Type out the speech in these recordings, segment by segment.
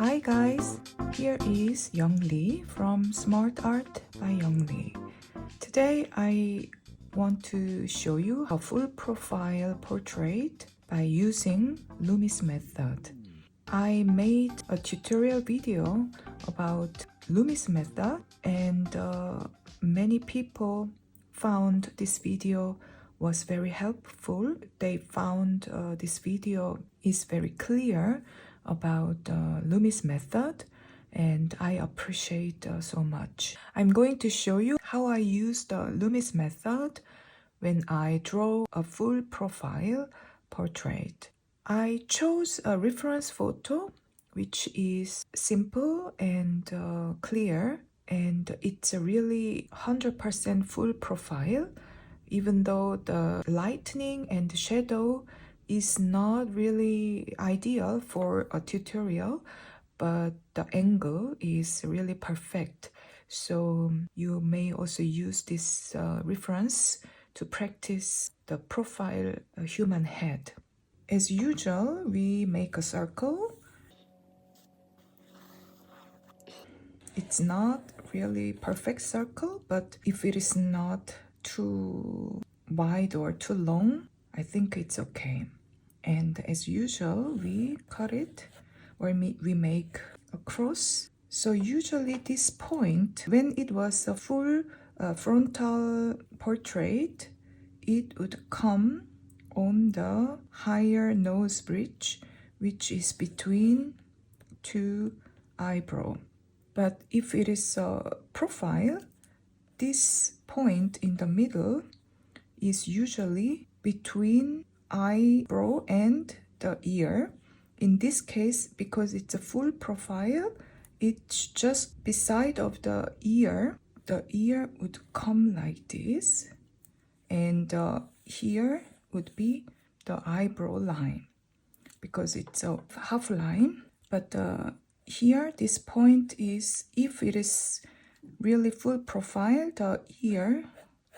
Hi guys, here is Young Lee from Smart Art by Young Lee. Today I want to show you a full profile portrait by using Loomis Method. I made a tutorial video about Loomis Method and many people found this video was very helpful. They found this video is very clear about Loomis Method, and I appreciate so much. I'm going to show you how I use the Loomis Method when I draw a full profile portrait. I chose a reference photo which is simple and clear, and it's a really 100% full profile, even though the lightning and the shadow is not really ideal for a tutorial, but the angle is really perfect. So you may also use this reference to practice the profile human head. As usual, we make a circle. It's not really perfect circle, but if it is not too wide or too long, I think it's okay. And as usual, we cut it or we make a cross. So usually this point, when it was a full frontal portrait, it would come on the higher nose bridge, which is between two eyebrows. But if it is a profile, this point in the middle is usually between eyebrow and the ear. In this case, because it's a full profile, it's just beside of the ear. The ear would come like this, and here would be the eyebrow line, because it's a half line. But here, this point is, if it is really full profile, the ear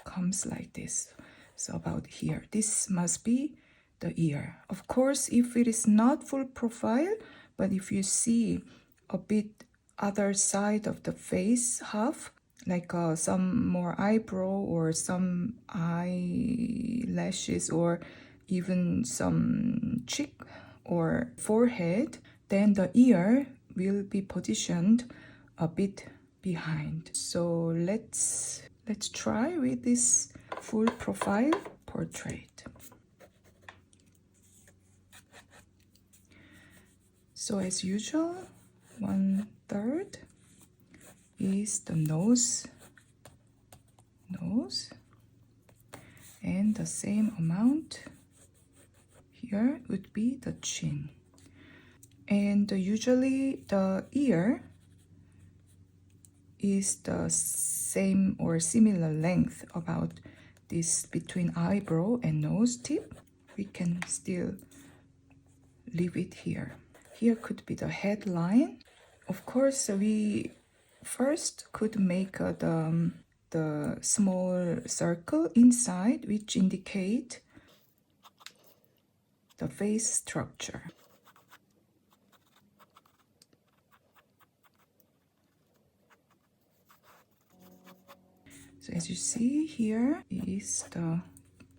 comes like this. So about here, this must be the ear. Of course, if it is not full profile, but if you see a bit other side of the face half, like some more eyebrow or some eyelashes or even some cheek or forehead, then the ear will be positioned a bit behind. So let's try with this full profile portrait. So as usual, 1/3 is the nose, and the same amount here would be the chin. And usually the ear is the same or similar length about this between eyebrow and nose tip. We can still leave it here. Here could be the headline. Of course, we first could make the small circle inside, which indicate the face structure. So as you see, here is the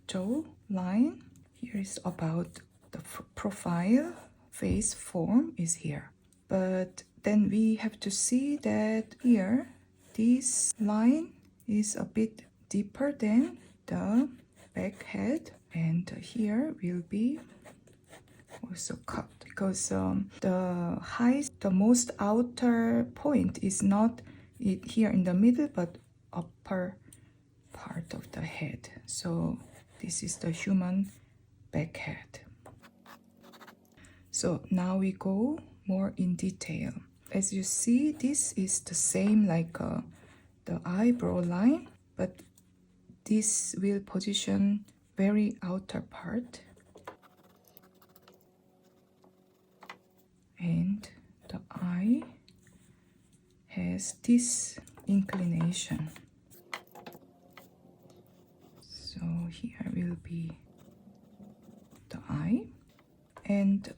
jaw line. Here is about the profile face form is here. But then we have to see that here, this line is a bit deeper than the back head. And here will be also cut, because the most outer point is not here in the middle, but upper part of the head. So this is the human back head. So now we go more in detail. As you see, this is the same like the eyebrow line, but this will position very outer part, and the eye has this inclination. So here will be the eye, and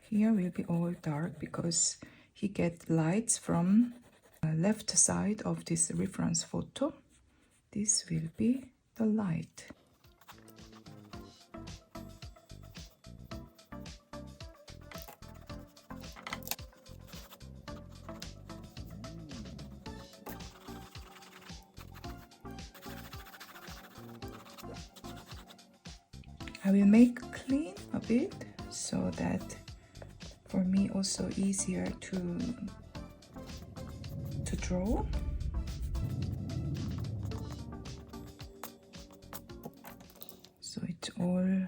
Here will be all dark because he get lights from left side of this reference photo. This will be the light. I will make clean a bit so that for me also easier to draw. So it's all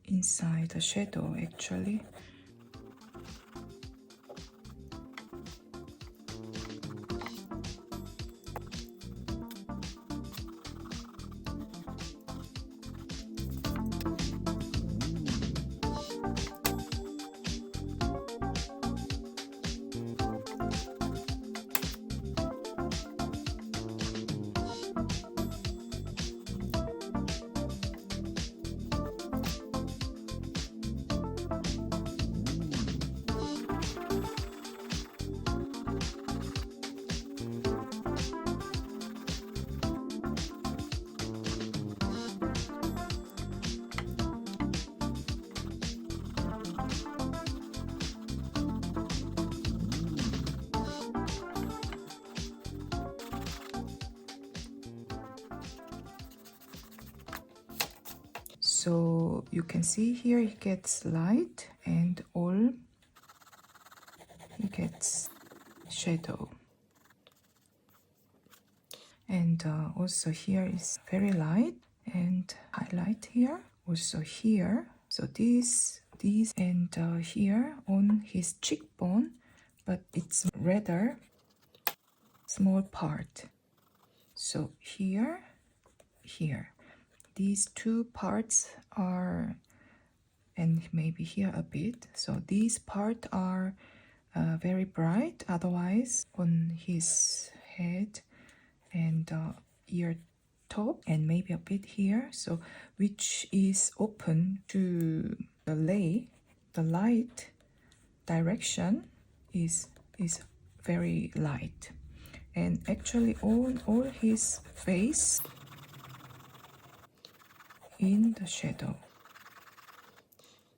inside the shadow actually. So you can see here he gets light and all he gets shadow. And also here is very light and highlight here. Also here. So these and here on his cheekbone, but it's rather small part. So here, these two parts are, and maybe here a bit. So these parts are very bright. Otherwise, on his head and ear top, and maybe a bit here. So which is open to the light direction is very light. And actually all his face in the shadow.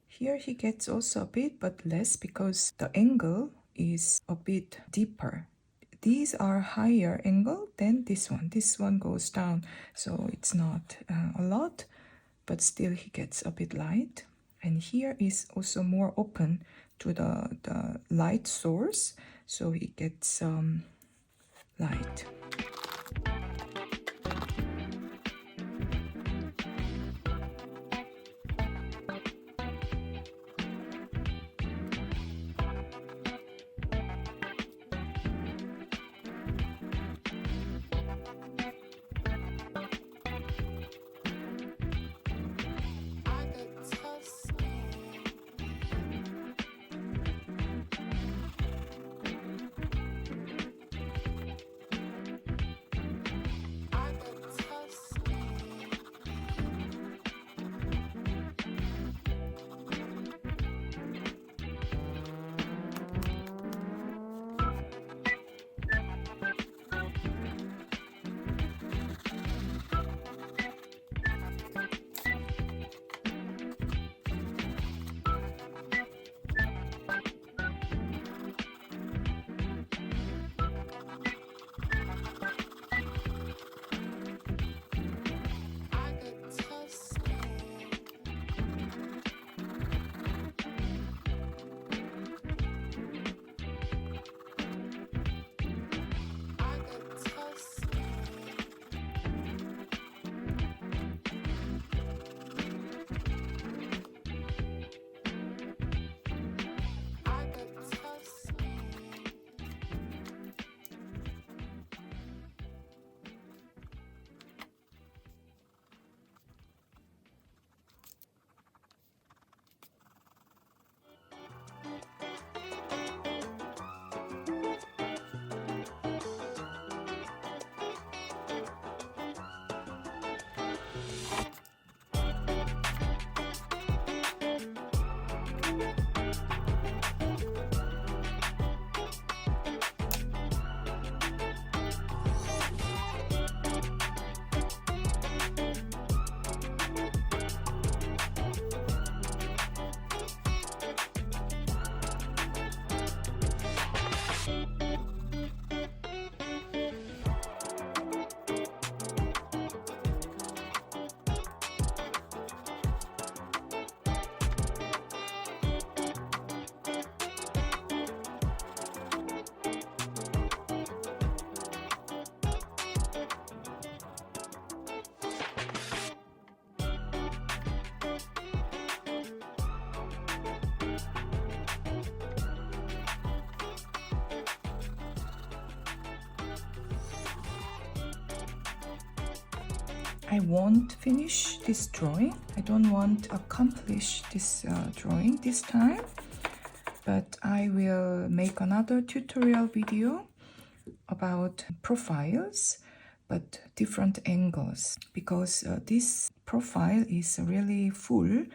Here he gets also a bit but less because the angle is a bit deeper. These are higher angle than this one. This one goes down, so it's not a lot, but still he gets a bit light. And here is also more open to the light source, so he gets light. I won't finish this drawing. I don't want to accomplish this drawing this time, but I will make another tutorial video about profiles, but different angles, because this profile is a really full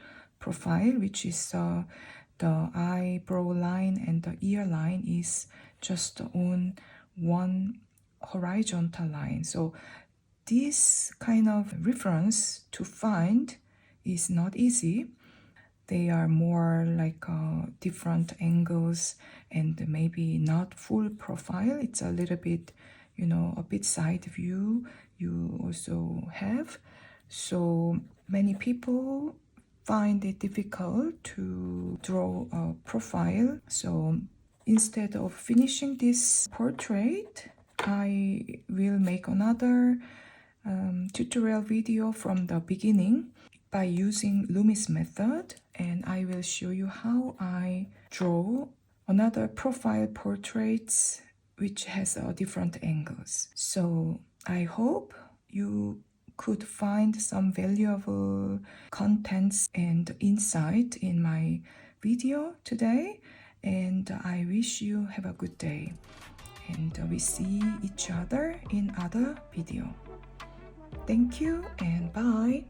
profile, which is the eyebrow line and the ear line is just on one horizontal line. So this kind of reference to find is not easy. They are more like different angles and maybe not full profile. It's a little bit, you know, a bit side view you also have. So many people find it difficult to draw a profile. So instead of finishing this portrait, I will make another tutorial video from the beginning by using Loomis method, and I will show you how I draw another profile portraits which has different angles. So I hope you could find some valuable contents and insight in my video today, and I wish you have a good day, and we see each other in other video. Thank you and bye.